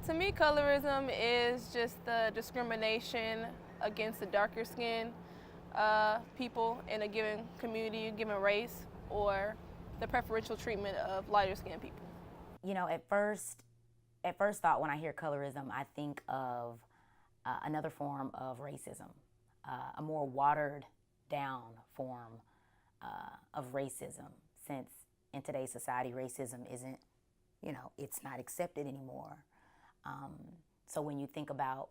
To me, colorism is just the discrimination against the darker skinned people in a given community, a given race, or the preferential treatment of lighter skinned people. You know, at first thought when I hear colorism, I think of another form of racism, a more watered down form of racism, since in today's society, racism isn't, it's not accepted anymore. So when you think about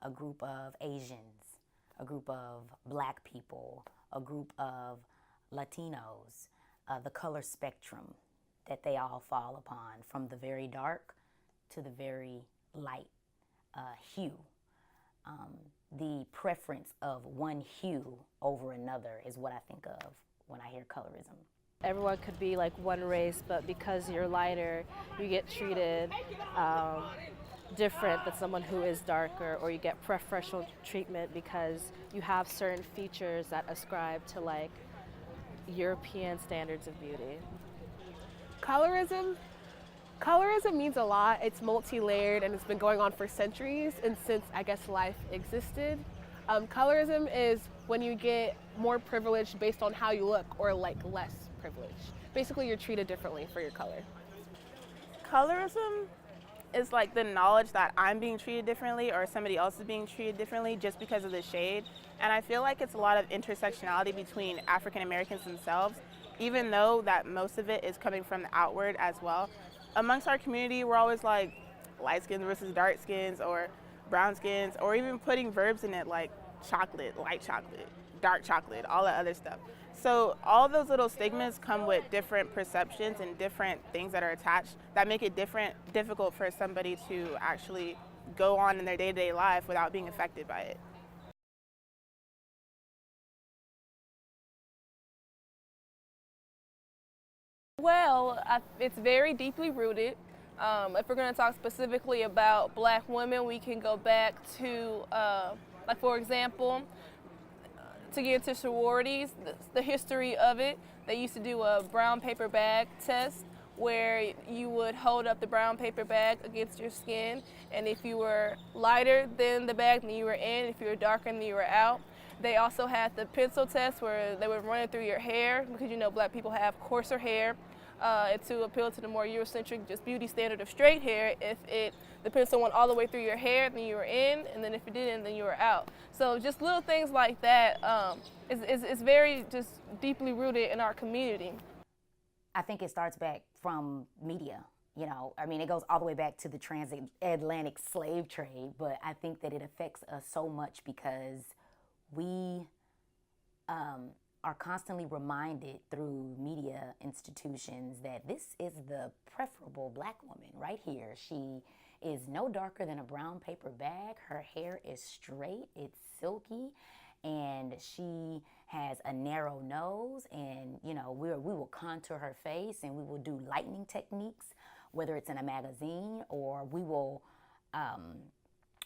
a group of Asians, a group of black people, a group of Latinos, the color spectrum that they all fall upon, from the very dark to the very light hue. The preference of one hue over another is what I think of when I hear colorism. Everyone could be like one race, but because you're lighter, you get treated different than someone who is darker, or you get preferential treatment because you have certain features that ascribe to like European standards of beauty. Colorism? Colorism means a lot. It's multi-layered and it's been going on for centuries and since I guess life existed. Colorism is when you get more privilege based on how you look, or like less privilege. Basically, you're treated differently for your color. Colorism is like the knowledge that I'm being treated differently or somebody else is being treated differently just because of the shade. And I feel like it's a lot of intersectionality between African Americans themselves, even though that most of it is coming from the outward as well. Amongst our community, we're always like light skins versus dark skins, or brown skins, or even putting verbs in it like chocolate, light chocolate, dark chocolate, all that other stuff. So all those little stigmas come with different perceptions and different things that are attached that make it difficult for somebody to actually go on in their day-to-day life without being affected by it. Well, it's very deeply rooted. If we're going to talk specifically about black women, we can go back to, like for example, to get into sororities, the history of it. They used to do a brown paper bag test where you would hold up the brown paper bag against your skin, and if you were lighter than the bag, then you were in. If you were darker, then you were out. They also had the pencil test where they would run it through your hair, because you know black people have coarser hair. And to appeal to the more Eurocentric, just beauty standard of straight hair, if the pencil went all the way through your hair, then you were in, and then if it didn't, then you were out. So just little things like that is very just deeply rooted in our community. I think it starts back from media. I mean, it goes all the way back to the transatlantic slave trade, but I think that it affects us so much because we are constantly reminded through media institutions that this is the preferable black woman right here. She is no darker than a brown paper bag. Her hair is straight, it's silky, and she has a narrow nose, and we will contour her face, and we will do lightening techniques, whether it's in a magazine, or we will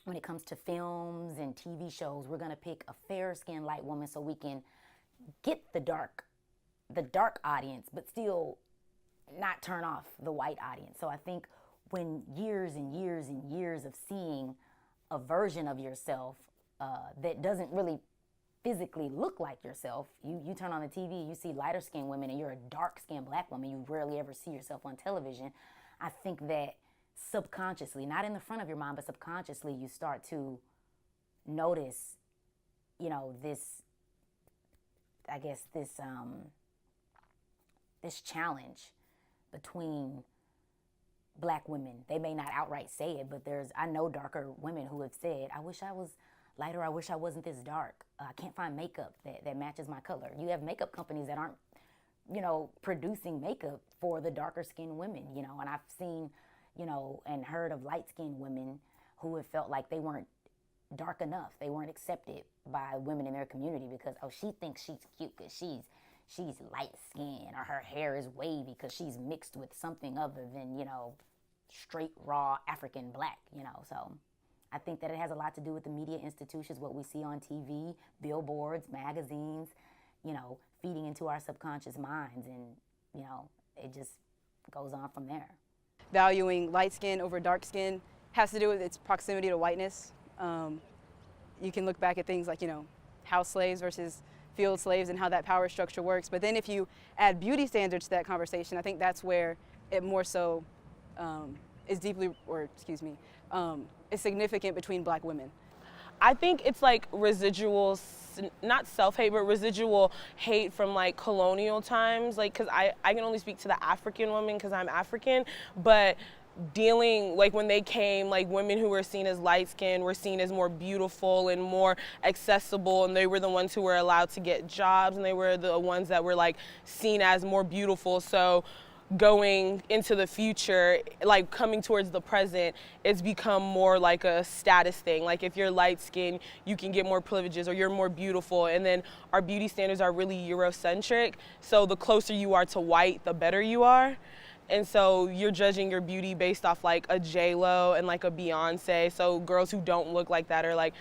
when it comes to films and TV shows, we're going to pick a fair-skinned light woman so we can get the dark audience, but still not turn off the white audience. So I think when years and years and years of seeing a version of yourself that doesn't really physically look like yourself, you turn on the TV, you see lighter skinned women, and you're a dark skinned black woman, you rarely ever see yourself on television. I think that subconsciously, not in the front of your mind, but subconsciously, you start to notice, this challenge between black women. They may not outright say it, but I know darker women who have said, I wish I was lighter, I wish I wasn't this dark. I can't find makeup that matches my color. You have makeup companies that aren't, producing makeup for the darker skinned women, and I've seen, and heard of light skinned women who have felt like they weren't dark enough. They weren't accepted by women in their community because, oh, she thinks she's cute because she's light skinned, or her hair is wavy because she's mixed with something other than, straight, raw African black, So I think that it has a lot to do with the media institutions, what we see on TV, billboards, magazines, feeding into our subconscious minds, and, it just goes on from there. Valuing light skin over dark skin has to do with its proximity to whiteness. You can look back at things like, house slaves versus field slaves and how that power structure works. But then if you add beauty standards to that conversation, I think that's where it more so is is significant between black women. I think it's like residual, not self-hate, but residual hate from like colonial times. Like, cause I can only speak to the African woman cause I'm African, but dealing, like when they came, like women who were seen as light-skinned were seen as more beautiful and more accessible, and they were the ones who were allowed to get jobs, and they were the ones that were like seen as more beautiful. So going into the future, like coming towards the present, it's become more like a status thing. Like if you're light skinned, you can get more privileges or you're more beautiful. And then our beauty standards are really Eurocentric. So the closer you are to white, the better you are. And so you're judging your beauty based off like a J-Lo and like a Beyonce. So girls who don't look like that are like,